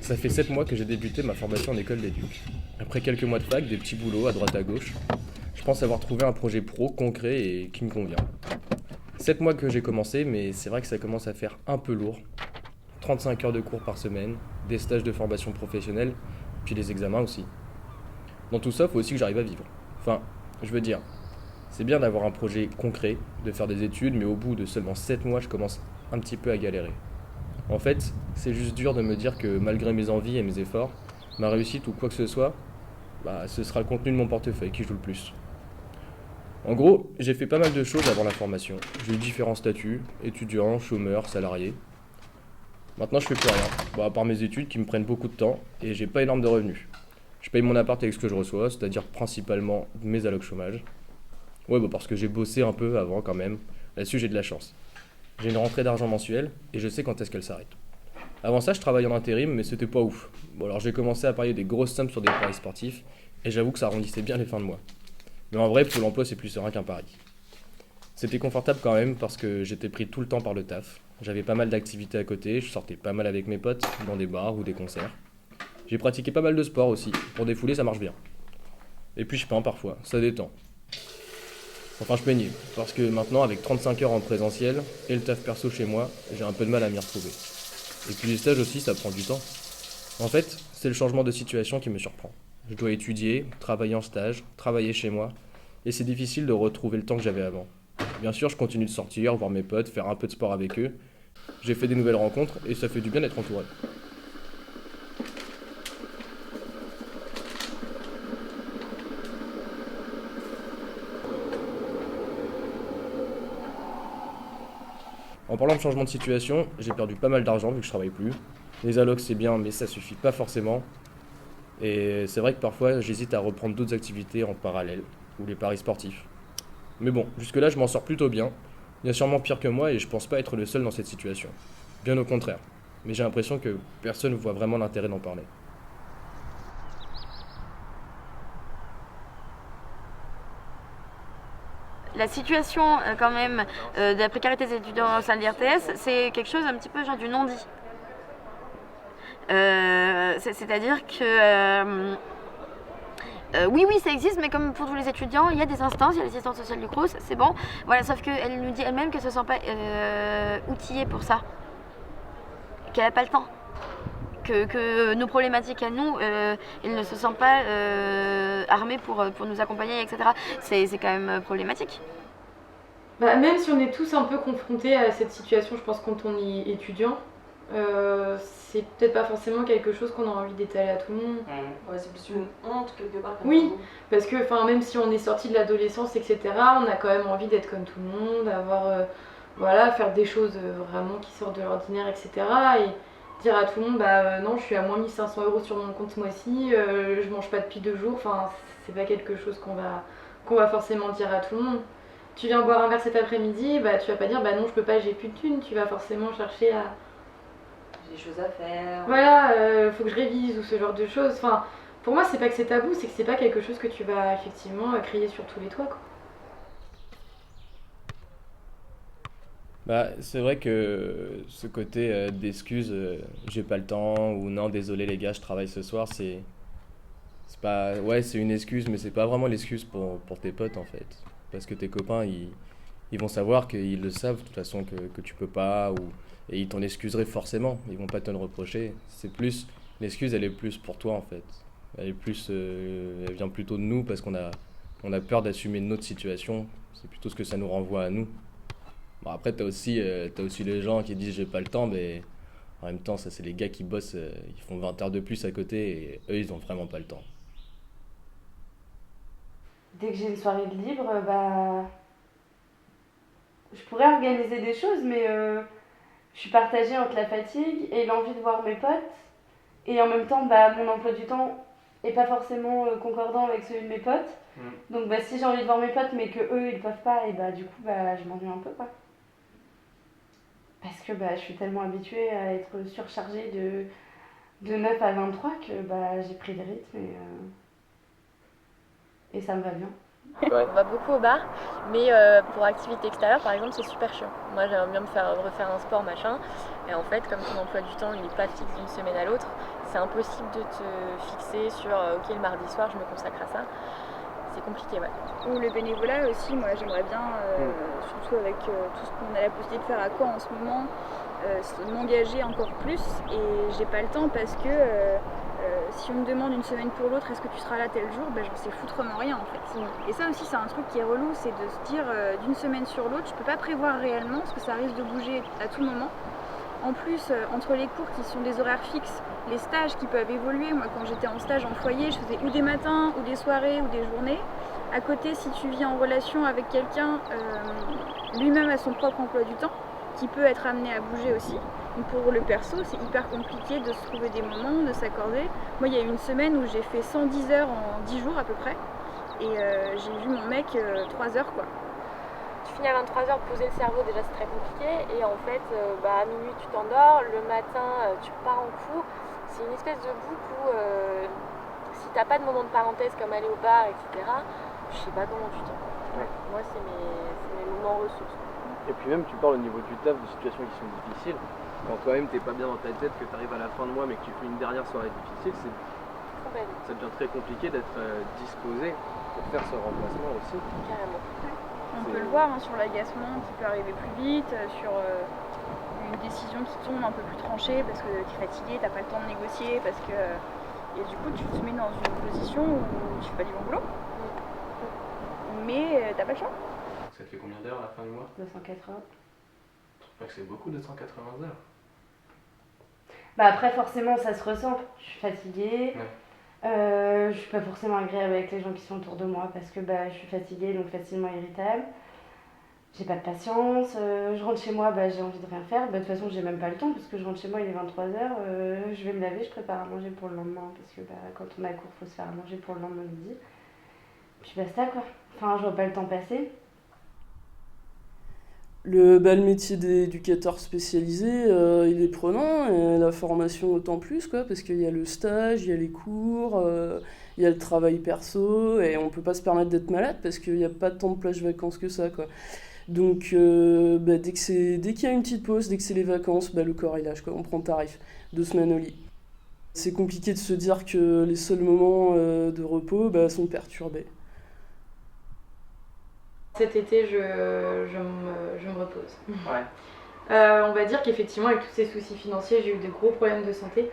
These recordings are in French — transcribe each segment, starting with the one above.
Ça fait 7 mois que j'ai débuté ma formation en école d'éduc. Après quelques mois de fac, des petits boulots à droite à gauche, je pense avoir trouvé un projet pro concret et qui me convient. 7 mois que j'ai commencé, mais c'est vrai que ça commence à faire un peu lourd. 35 heures de cours par semaine, des stages de formation professionnelle, puis les examens aussi. Dans tout ça, faut aussi que j'arrive à vivre. Enfin, je veux dire, c'est bien d'avoir un projet concret, de faire des études, mais au bout de seulement 7 mois, je commence un petit peu à galérer. En fait, c'est juste dur de me dire que malgré mes envies et mes efforts, ma réussite ou quoi que ce soit, ce sera le contenu de mon portefeuille qui joue le plus. En gros, j'ai fait pas mal de choses avant la formation. J'ai eu différents statuts, étudiant, chômeur, salarié. Maintenant, je fais plus rien, à part mes études qui me prennent beaucoup de temps et j'ai pas énorme de revenus. Je paye mon appart avec ce que je reçois, c'est-à-dire principalement mes allocs chômage. Ouais, parce que j'ai bossé un peu avant quand même. Là-dessus, j'ai de la chance. J'ai une rentrée d'argent mensuelle et je sais quand est-ce qu'elle s'arrête. Avant ça, je travaillais en intérim, mais c'était pas ouf. Bon, alors j'ai commencé à parier des grosses sommes sur des paris sportifs, et j'avoue que ça arrondissait bien les fins de mois. Mais en vrai, Pôle emploi, c'est plus serein qu'un pari. C'était confortable quand même parce que j'étais pris tout le temps par le taf. J'avais pas mal d'activités à côté, je sortais pas mal avec mes potes, dans des bars ou des concerts. J'ai pratiqué pas mal de sport aussi. Pour défouler, ça marche bien. Et puis je peins parfois, ça détend. Enfin, je peignais, parce que maintenant, avec 35 heures en présentiel et le taf perso chez moi, j'ai un peu de mal à m'y retrouver. Et puis les stages aussi, ça prend du temps. En fait, c'est le changement de situation qui me surprend. Je dois étudier, travailler en stage, travailler chez moi, et c'est difficile de retrouver le temps que j'avais avant. Bien sûr, je continue de sortir, voir mes potes, faire un peu de sport avec eux. J'ai fait des nouvelles rencontres, et ça fait du bien d'être entouré. En parlant de changement de situation, j'ai perdu pas mal d'argent vu que je travaille plus. Les allocs c'est bien, mais ça suffit pas forcément. Et c'est vrai que parfois j'hésite à reprendre d'autres activités en parallèle, ou les paris sportifs. Mais bon, jusque-là, je m'en sors plutôt bien. Il y a sûrement pire que moi et je pense pas être le seul dans cette situation. Bien au contraire. Mais j'ai l'impression que personne ne voit vraiment l'intérêt d'en parler. La situation quand même de la précarité des étudiants au sein de l'IRTS, c'est quelque chose un petit peu genre du non-dit. C'est-à-dire que oui, oui, ça existe, mais comme pour tous les étudiants, il y a des instances, il y a l'assistante sociale du Crous, c'est bon. Voilà, sauf qu'elle nous dit elle-même qu'elle ne se sent pas outillée pour ça, qu'elle n'a pas le temps. Que nos problématiques à nous, elle ne se sent pas armée pour nous accompagner, etc. C'est quand même problématique. Même si on est tous un peu confrontés à cette situation, je pense quand on est étudiant, c'est peut-être pas forcément quelque chose qu'on a envie d'étaler à tout le monde. Ouais, c'est plus une honte quelque part. Oui, parce que même si on est sorti de l'adolescence, etc., on a quand même envie d'être comme tout le monde, voilà, faire des choses vraiment qui sortent de l'ordinaire, etc. Et dire à tout le monde, non, je suis à moins 1 500 € sur mon compte ce mois-ci, je mange pas depuis 2 jours, c'est pas quelque chose qu'on va forcément dire à tout le monde. Tu viens boire un verre cet après-midi, tu vas pas dire non, je peux pas, j'ai plus de thunes, tu vas forcément chercher à. J'ai des choses à faire. Voilà, faut que je révise ou ce genre de choses. Pour moi, c'est pas que c'est tabou, c'est que c'est pas quelque chose que tu vas effectivement crier sur tous les toits, quoi. C'est vrai que ce côté d'excuses, j'ai pas le temps, ou non, désolé les gars, je travaille ce soir, c'est pas. Ouais, c'est une excuse, mais c'est pas vraiment l'excuse pour tes potes en fait. Parce que tes copains, ils vont savoir qu'ils le savent de toute façon que tu peux pas, et ils t'en excuseraient forcément, ils vont pas te le reprocher. C'est plus. L'excuse, elle est plus pour toi en fait. Elle est plus. Elle vient plutôt de nous parce on a peur d'assumer notre situation. C'est plutôt ce que ça nous renvoie à nous. Bon, après, t'as aussi les gens qui disent j'ai pas le temps, mais en même temps, ça, c'est les gars qui bossent, ils font 20 heures de plus à côté et eux, ils ont vraiment pas le temps. Dès que j'ai une soirée de libre, je pourrais organiser des choses, mais je suis partagée entre la fatigue et l'envie de voir mes potes. Et en même temps, mon emploi du temps est pas forcément concordant avec celui de mes potes. Donc si j'ai envie de voir mes potes, mais que eux ils peuvent pas, et du coup, je m'ennuie un peu, quoi. Parce que je suis tellement habituée à être surchargée de 9 à 23 que j'ai pris le rythme et ça me va bien. Ouais. On va beaucoup au bar, mais pour activité extérieure, par exemple, c'est super chiant. Moi, j'aimerais bien refaire un sport, machin. Et en fait, comme ton emploi du temps, il n'est pas fixe d'une semaine à l'autre, c'est impossible de te fixer sur ok, le mardi soir, je me consacre à ça. C'est compliqué, ouais. Ou le bénévolat aussi, moi j'aimerais bien, surtout avec tout ce qu'on a la possibilité de faire à Caen en ce moment, m'engager encore plus. Et j'ai pas le temps parce que si on me demande une semaine pour l'autre, est-ce que tu seras là tel jour, ben, j'en sais foutrement rien en fait. Et ça aussi c'est un truc qui est relou, c'est de se dire d'une semaine sur l'autre, je peux pas prévoir réellement parce que ça risque de bouger à tout moment. En plus, entre les cours qui sont des horaires fixes, les stages qui peuvent évoluer, moi quand j'étais en stage en foyer, je faisais ou des matins, ou des soirées, ou des journées. À côté, si tu vis en relation avec quelqu'un, lui-même a son propre emploi du temps, qui peut être amené à bouger aussi. Donc pour le perso, c'est hyper compliqué de se trouver des moments, de s'accorder. Moi, il y a eu une semaine où j'ai fait 110 heures en 10 jours à peu près, et j'ai vu mon mec 3 heures quoi. Tu finis à 23h, poser le cerveau, déjà c'est très compliqué. Et en fait, à minuit tu t'endors, le matin tu pars en cours. C'est une espèce de boucle où si t'as pas de moment de parenthèse comme aller au bar, etc., je sais pas comment tu t'en. Ouais. Moi, c'est mes moments ressources. Et puis même tu parles au niveau du taf de situations qui sont difficiles. Quand toi-même t'es pas bien dans ta tête, que tu arrives à la fin de mois mais que tu fais une dernière soirée difficile, ça devient très compliqué d'être disposé pour faire ce remplacement aussi. Carrément. On peut le voir sur l'agacement qui peut arriver plus vite, sur une décision qui tombe un peu plus tranchée parce que tu es fatigué, t'as pas le temps de négocier, parce que et du coup tu te mets dans une position où tu fais pas du bon boulot, mais t'as pas le choix. Ça te fait combien d'heures à la fin du mois? 280. Je trouve pas que c'est beaucoup, 280 heures. Bah après forcément ça se ressent, je suis fatiguée, je suis pas forcément agréable avec les gens qui sont autour de moi parce que bah, je suis fatiguée donc facilement irritable, j'ai pas de patience, je rentre chez moi, bah, j'ai envie de rien faire, bah, de toute façon j'ai même pas le temps parce que je rentre chez moi il est 23h, je vais me laver, je prépare à manger pour le lendemain parce que bah, quand on a cours faut se faire à manger pour le lendemain midi, puis basta quoi, enfin je vois pas le temps passer. Le métier d'éducateur spécialisé, il est prenant, et la formation autant plus, quoi, parce qu'il y a le stage, il y a les cours, il y a le travail perso, et on peut pas se permettre d'être malade parce qu'il n'y a pas tant de plages vacances que ça, quoi. Donc dès qu'il y a une petite pause, dès que c'est les vacances, le corps il lâche, quoi. On prend tarif, 2 semaines au lit. C'est compliqué de se dire que les seuls moments de repos sont perturbés. Cet été, je me repose. Ouais. On va dire qu'effectivement, avec tous ces soucis financiers, j'ai eu de gros problèmes de santé.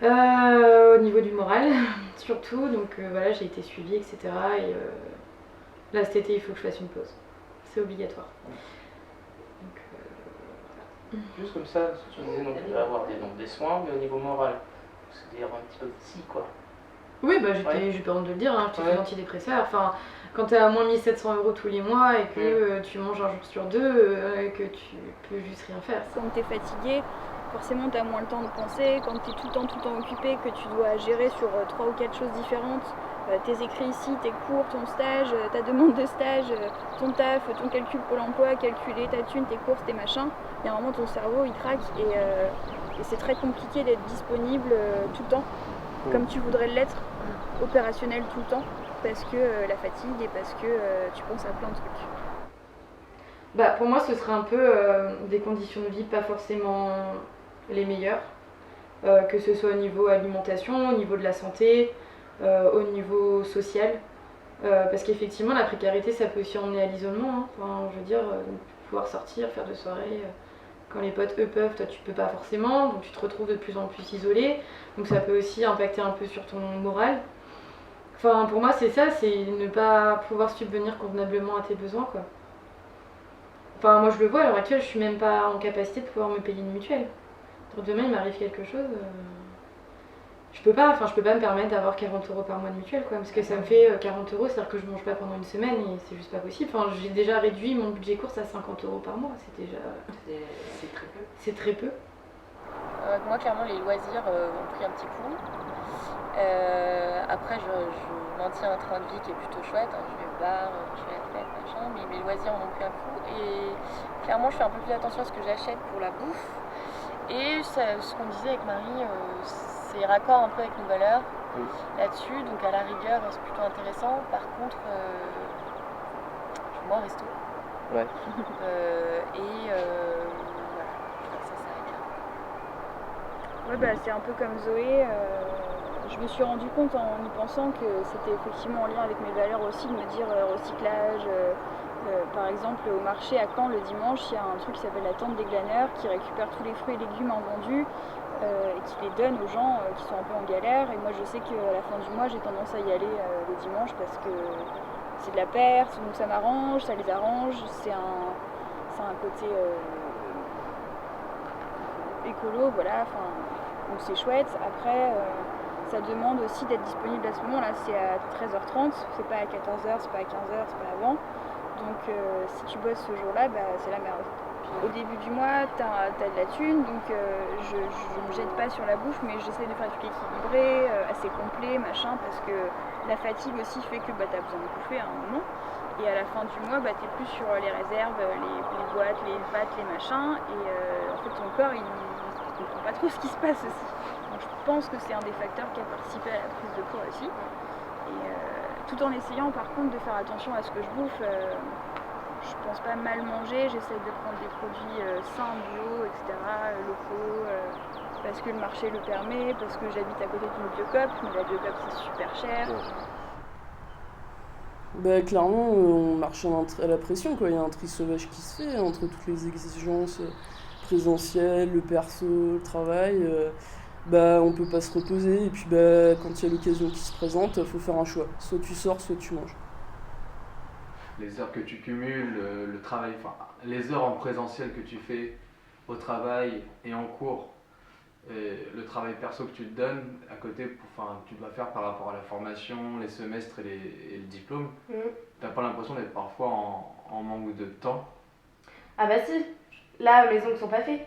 Au niveau du moral, surtout. Donc voilà, j'ai été suivie, etc. Et là, cet été, il faut que je fasse une pause. C'est obligatoire. Donc, Juste comme ça, ce que tu disais, donc il va y avoir des soins, mais au niveau moral, c'est-à-dire un petit peu de psy, quoi. oui, j'ai pas honte de le dire, hein, j'étais antidépresseur. Enfin, quand t'es à moins 1700 € tous les mois et que tu manges un jour sur deux, que tu peux juste rien faire. Quand t'es fatigué, forcément t'as moins le temps de penser. Quand t'es tout le temps occupé, que tu dois gérer sur 3 ou 4 choses différentes, tes écrits ici, tes cours, ton stage, ta demande de stage, ton taf, ton calcul Pôle emploi, calculer ta thune, tes courses, tes machins, il y a vraiment ton cerveau il craque et c'est très compliqué d'être disponible tout le temps, comme tu voudrais l'être, opérationnel tout le temps, parce que la fatigue et parce que tu penses à plein de trucs. Pour moi, ce serait un peu des conditions de vie pas forcément les meilleures, que ce soit au niveau alimentation, au niveau de la santé, au niveau social, parce qu'effectivement la précarité ça peut aussi emmener à l'isolement, hein. Enfin, je veux dire, pouvoir sortir, faire de soirées, quand les potes eux peuvent, toi tu peux pas forcément, donc tu te retrouves de plus en plus isolé, donc ça peut aussi impacter un peu sur ton moral. Enfin, pour moi c'est ça, c'est ne pas pouvoir subvenir convenablement à tes besoins, quoi. Enfin, moi je le vois, à l'heure actuelle je suis même pas en capacité de pouvoir me payer une mutuelle. Donc demain il m'arrive quelque chose, je peux pas me permettre d'avoir 40 € par mois de mutuelle, quoi, parce que ça me fait 40 €, c'est-à-dire que je mange pas pendant une semaine et c'est juste pas possible. Enfin, j'ai déjà réduit mon budget course à 50 € par mois, c'est déjà... C'est très peu. C'est très peu. Moi, clairement, les loisirs ont pris un petit coup. Après, je maintiens un train de vie qui est plutôt chouette, hein. Je vais au bar, je fais la fête, machin, mais mes loisirs en ont pris un coup. Et clairement, je fais un peu plus attention à ce que j'achète pour la bouffe. Et ce qu'on disait avec Marie, c'est raccord un peu avec nos valeurs. là-dessus. Donc à la rigueur, c'est plutôt intéressant. Par contre, je vais moins au resto. Ouais. Voilà, je crois que ça s'arrête là. Ouais, bah, c'est un peu comme Zoé. Je me suis rendu compte en y pensant que c'était effectivement en lien avec mes valeurs aussi de me dire recyclage. Par exemple, au marché à Caen, le dimanche, il y a un truc qui s'appelle la tente des glaneurs qui récupère tous les fruits et légumes invendus et qui les donne aux gens qui sont un peu en galère. Et moi, je sais qu'à la fin du mois, j'ai tendance à y aller le dimanche parce que c'est de la perte, donc ça m'arrange, ça les arrange. C'est un côté écolo, voilà. Donc c'est chouette. Après, ça demande aussi d'être disponible à ce moment-là. C'est à 13h30, c'est pas à 14h, c'est pas à 15h, c'est pas avant. Donc si tu bosses ce jour-là, bah, c'est la merde. Au début du mois, t'as de la thune, donc je me jette pas sur la bouffe, mais j'essaie de faire un truc équilibré, assez complet, machin, parce que la fatigue aussi fait que bah, t'as besoin de bouffer à un moment. Et à la fin du mois, bah, t'es plus sur les réserves, les boîtes, les pâtes, les machins, et en fait ton corps il comprend pas trop ce qui se passe aussi. Donc je pense que c'est un des facteurs qui a participé à la prise de poids aussi. Et tout en essayant par contre de faire attention à ce que je bouffe, je pense pas mal manger, j'essaie de prendre des produits sains, bio, etc., locaux, parce que le marché le permet, parce que j'habite à côté d'une Biocoop, mais la Biocoop c'est super cher. Bah, clairement, on marche à la pression, quoi. Il y a un tri sauvage qui se fait entre toutes les exigences présentielles, le perso, le travail. Bah, on peut pas se reposer, et puis bah, quand il y a l'occasion qui se présente, faut faire un choix. Soit tu sors, soit tu manges. Les heures que tu cumules, le travail, enfin, les heures en présentiel que tu fais au travail et en cours, et le travail perso que tu te donnes à côté, enfin, tu dois faire par rapport à la formation, les semestres et le diplôme, t'as pas l'impression d'être parfois en manque de temps? Ah bah si, là mes ongles sont pas faits.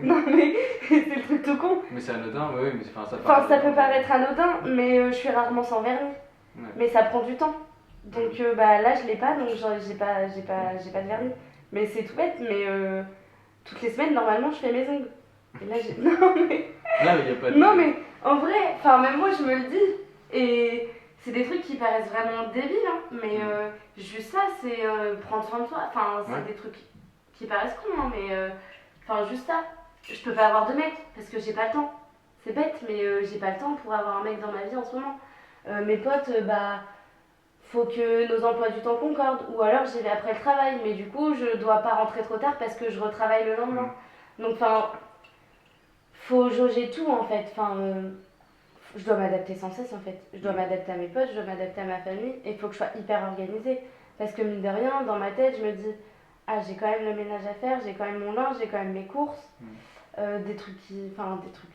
Non mais c'est le truc tout con. Mais c'est anodin, oui, mais ça Enfin, ça peut paraître anodin, mais je suis rarement sans vernis. Ouais. Mais ça prend du temps. Donc bah là je l'ai pas, donc j'ai pas de vernis. Mais c'est tout bête, mais toutes les semaines normalement je fais mes ongles. Et là j'ai. Non mais. Là, il y a pas de... Non mais en vrai, enfin même moi je me le dis. Et c'est des trucs qui paraissent vraiment débiles, hein. Mais juste ça, c'est prendre soin de soi. Enfin, c'est des trucs qui paraissent cons, hein, mais enfin juste ça. Je peux pas avoir de mec parce que j'ai pas le temps. C'est bête, mais j'ai pas le temps pour avoir un mec dans ma vie en ce moment. Mes potes, bah, faut que nos emplois du temps concordent. Ou alors j'y vais après le travail, mais du coup, je dois pas rentrer trop tard parce que je retravaille le lendemain. Donc, enfin, faut jauger tout en fait. Enfin, je dois m'adapter sans cesse en fait. Je dois m'adapter à mes potes, je dois m'adapter à ma famille et il faut que je sois hyper organisée. Parce que mine de rien, dans ma tête, je me dis, ah, j'ai quand même le ménage à faire, j'ai quand même mon linge, j'ai quand même mes courses. Des trucs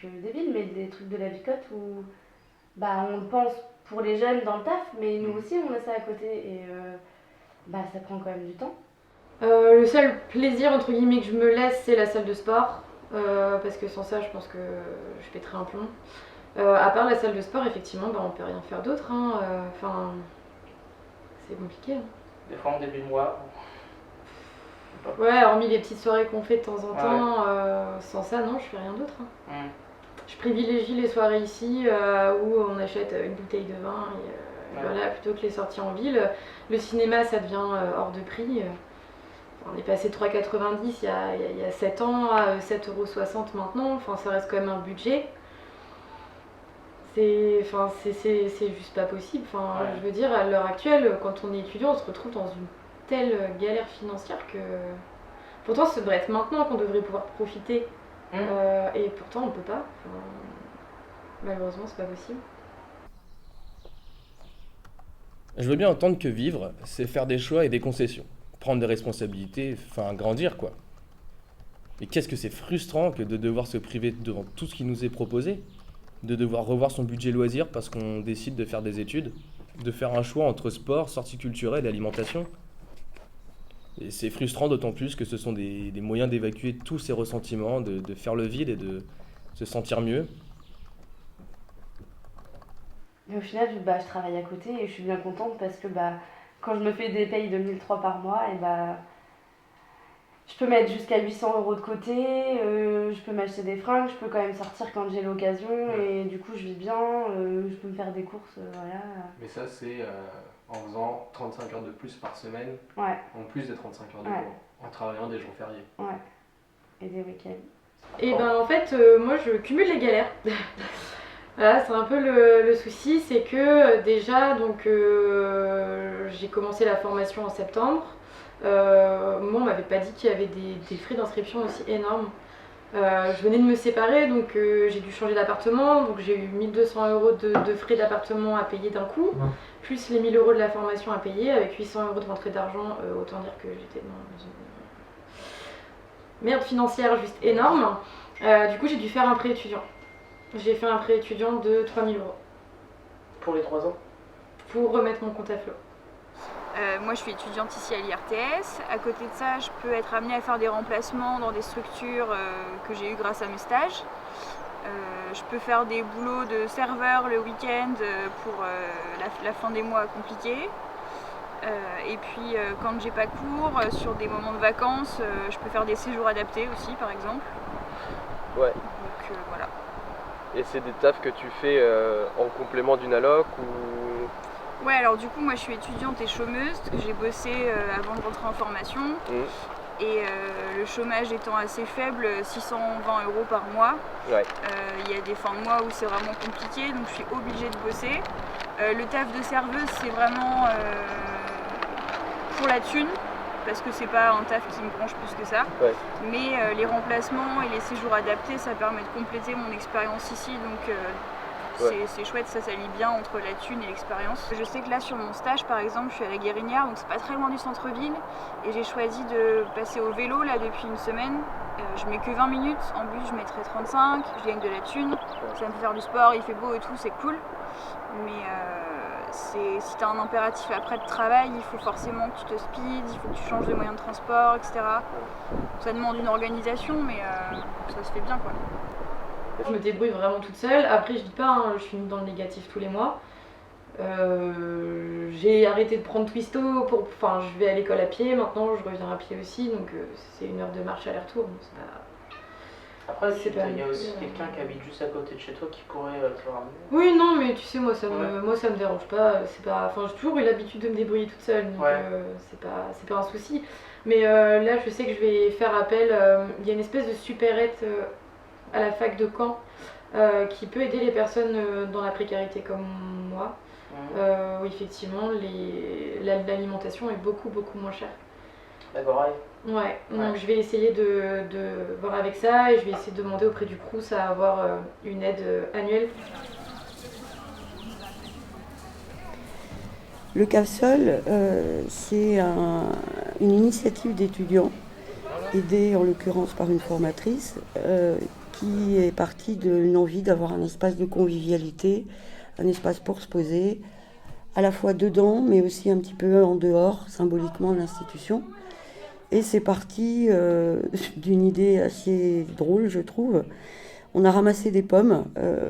débiles, mais des trucs de la vicote où bah, on le pense pour les jeunes dans le taf, mais nous aussi on a ça à côté et bah, ça prend quand même du temps. Le seul plaisir entre guillemets que je me laisse, c'est la salle de sport, parce que sans ça je pense que je pèterais un plomb. À part la salle de sport, effectivement, bah, on peut rien faire d'autre, hein. Enfin, c'est compliqué, hein. Des fois en début de mois. Ouais, hormis les petites soirées qu'on fait de temps en temps, sans ça, non, je fais rien d'autre, hein. Je privilégie les soirées ici où on achète une bouteille de vin et voilà, plutôt que les sorties en ville. Le cinéma, ça devient hors de prix. On est passé de 3,90 il y a 7 ans à 7,60 € maintenant. Enfin, ça reste quand même un budget. C'est juste pas possible. Enfin, je veux dire, à l'heure actuelle, quand on est étudiant, on se retrouve dans une telle galère financière que... Pourtant, ça devrait être maintenant qu'on devrait pouvoir profiter. Et pourtant, on peut pas. Enfin, malheureusement, c'est pas possible. Je veux bien entendre que vivre, c'est faire des choix et des concessions. Prendre des responsabilités, enfin grandir quoi. Mais qu'est-ce que c'est frustrant que de devoir se priver devant tout ce qui nous est proposé, de devoir revoir son budget loisir parce qu'on décide de faire des études, de faire un choix entre sport, sorties culturelles et alimentation. Et c'est frustrant d'autant plus que ce sont des moyens d'évacuer tous ces ressentiments, de faire le vide et de se sentir mieux. Mais au final, bah, je travaille à côté et je suis bien contente parce que bah, quand je me fais des payes de 1 300 par mois, et bah, je je peux mettre jusqu'à 800 € de côté, je peux m'acheter des fringues, je peux quand même sortir quand j'ai l'occasion et du coup je vis bien, je peux me faire des courses, voilà. Mais ça, c'est en faisant 35 heures de plus par semaine, Ouais, en plus des 35 heures de Ouais. cours, en travaillant des jours fériés. ouais. Et des week-ends. Et ben en fait, moi je cumule les galères. Voilà, c'est un peu le souci, c'est que déjà, donc j'ai commencé la formation en septembre. Moi, on m'avait pas dit qu'il y avait des frais d'inscription aussi énormes. Je venais de me séparer, donc j'ai dû changer d'appartement, donc j'ai eu 1200 € de frais d'appartement à payer d'un coup, plus les 1000 € de la formation à payer, avec 800 € de rentrée d'argent, autant dire que j'étais dans une merde financière juste énorme. Du coup, j'ai dû faire un prêt étudiant. J'ai fait un prêt étudiant de 3000 € Pour les 3 ans. pour remettre mon compte à flot. Moi, je suis étudiante ici à l'IRTS. À côté de ça, je peux être amenée à faire des remplacements dans des structures que j'ai eues grâce à mes stages. Je peux faire des boulots de serveur le week-end pour la fin des mois compliqués. Et puis, quand j'ai pas cours, sur des moments de vacances, je peux faire des séjours adaptés aussi, par exemple. Ouais. Donc voilà. Et c'est des tafs que tu fais en complément d'une alloc ou... Ouais, alors du coup, moi je suis étudiante et chômeuse, parce que j'ai bossé avant de rentrer en formation. Et le chômage étant assez faible, 620 € par mois, Ouais. il y a des fins de mois où c'est vraiment compliqué, donc je suis obligée de bosser. Le taf de serveuse, c'est vraiment pour la thune, parce que c'est pas un taf qui me branche plus que ça. Ouais. Mais les remplacements et les séjours adaptés, ça permet de compléter mon expérience ici, donc c'est chouette, ça lie bien entre la thune et l'expérience. Je sais que là sur mon stage par exemple, je suis à la Guérinière, donc c'est pas très loin du centre-ville, et j'ai choisi de passer au vélo là depuis une semaine. Je mets que 20 minutes, en bus je mettrai 35, je gagne de la thune, ça me fait faire du sport, il fait beau et tout, c'est cool. Mais si tu as un impératif après de travail, il faut forcément que tu te speed, il faut que tu changes de moyen de transport, etc. Ça demande une organisation, mais ça se fait bien quoi. Je me débrouille vraiment toute seule. Après, je dis pas, hein, je suis dans le négatif tous les mois. J'ai arrêté de prendre Twisto, enfin je vais à l'école à pied, maintenant je reviens à pied aussi, donc c'est 1 heure de marche aller-retour. Donc c'est pas... Après, C'est pas il y a aussi non plus, quelqu'un qui habite juste à côté de chez toi qui pourrait te ramener. Oui, non, mais tu sais, moi ça me dérange pas. C'est pas... Enfin, j'ai toujours eu l'habitude de me débrouiller toute seule, donc c'est pas un souci. Mais là, je sais que je vais faire appel. Il y a une espèce de supérette à la fac de Caen qui peut aider les personnes dans la précarité comme moi. Où effectivement, l'alimentation est beaucoup moins chère. D'accord, Ouais, donc je vais essayer de voir avec ça et je vais essayer de demander auprès du Crous à avoir une aide annuelle. Le CAFSOL, c'est une initiative d'étudiants, aidée en l'occurrence par une formatrice, qui est partie d'une envie d'avoir un espace de convivialité, un espace pour se poser, à la fois dedans, mais aussi un petit peu en dehors, symboliquement, de l'institution. Et c'est parti d'une idée assez drôle, je trouve. On a ramassé des pommes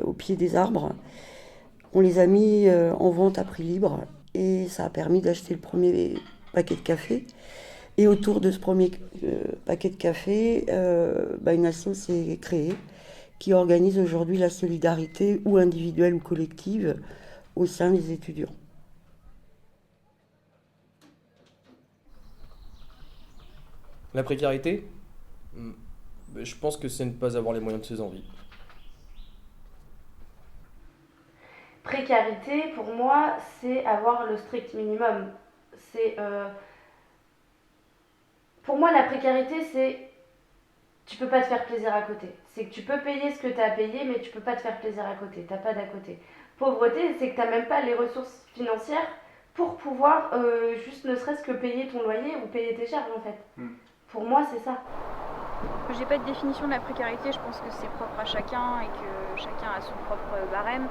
au pied des arbres. On les a mis en vente à prix libre et ça a permis d'acheter le premier paquet de café. Et autour de ce premier paquet de café, une asso s'est créée qui organise aujourd'hui la solidarité, ou individuelle ou collective, au sein des étudiants. La précarité, je pense que c'est ne pas avoir les moyens de ses envies. Précarité, pour moi, c'est avoir le strict minimum. Pour moi, la précarité, c'est... Tu peux pas te faire plaisir à côté. C'est que tu peux payer ce que tu as à payer, mais tu peux pas te faire plaisir à côté. T'as pas d'à côté. Pauvreté, c'est que t'as même pas les ressources financières pour pouvoir juste ne serait-ce que payer ton loyer ou payer tes charges, en fait. Pour moi, c'est ça. J'ai pas de définition de la précarité, je pense que c'est propre à chacun et que chacun a son propre barème.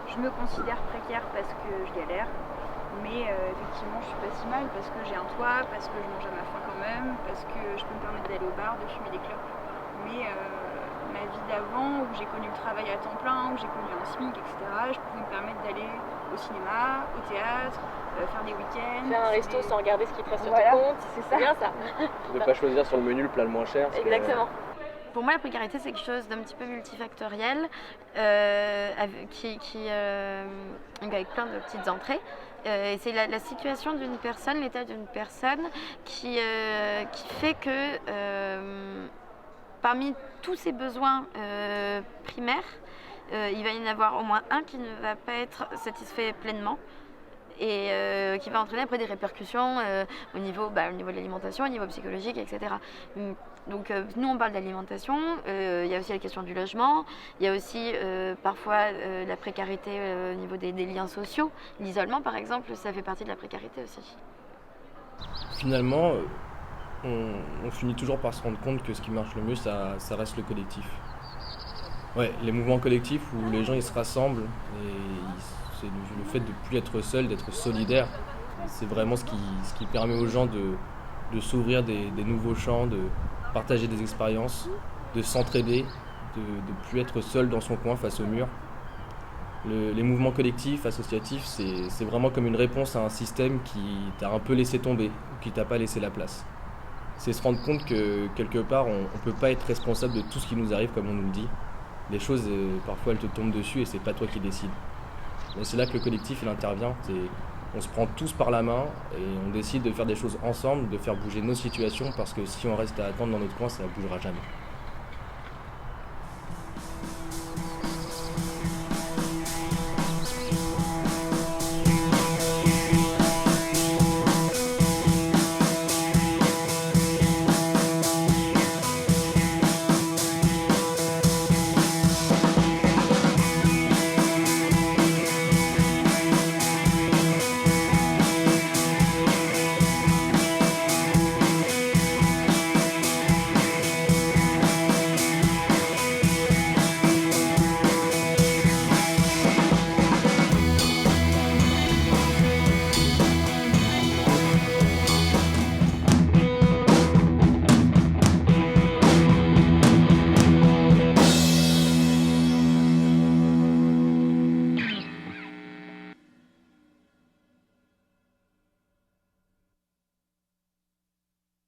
Je me considère précaire parce que je galère, mais effectivement je suis pas si mal parce que j'ai un toit, parce que je mange à ma faim quand même, parce que je peux me permettre d'aller au bar, de fumer des clopes. Mais ma vie d'avant, où j'ai connu le travail à temps plein, où j'ai connu un SMIC, etc., je pouvais me permettre d'aller au cinéma, au théâtre, faire des week-ends. Faire un resto sans regarder ce qui te reste sur Voilà, ton compte, c'est ça. c'est bien ça. Ne pas choisir sur le menu le plat le moins cher. parce que- Exactement. Pour moi, la précarité, c'est quelque chose d'un petit peu multifactoriel, avec plein de petites entrées. Et c'est la situation d'une personne, l'état d'une personne qui fait que parmi tous ses besoins primaires, il va y en avoir au moins un qui ne va pas être satisfait pleinement. Et qui va entraîner après des répercussions au niveau de l'alimentation, au niveau psychologique, etc. Donc nous on parle d'alimentation, il y a aussi la question du logement, il y a aussi parfois la précarité au niveau des liens sociaux. L'isolement par exemple, ça fait partie de la précarité aussi. Finalement, on finit toujours par se rendre compte que ce qui marche le mieux, ça reste le collectif. Ouais, les mouvements collectifs où les gens ils se rassemblent et c'est le fait de ne plus être seul, d'être solidaire. C'est vraiment ce qui permet aux gens de s'ouvrir des nouveaux champs, de partager des expériences, de s'entraider, de ne plus être seul dans son coin face au mur. Les mouvements collectifs, associatifs, c'est vraiment comme une réponse à un système qui t'a un peu laissé tomber, ou qui t'a pas laissé la place. C'est se rendre compte que quelque part, on ne peut pas être responsable de tout ce qui nous arrive comme on nous le dit. Les choses, parfois, elles te tombent dessus et c'est pas toi qui décides. Et c'est là que le collectif il intervient. On se prend tous par la main et on décide de faire des choses ensemble, de faire bouger nos situations parce que si on reste à attendre dans notre coin, ça ne bougera jamais.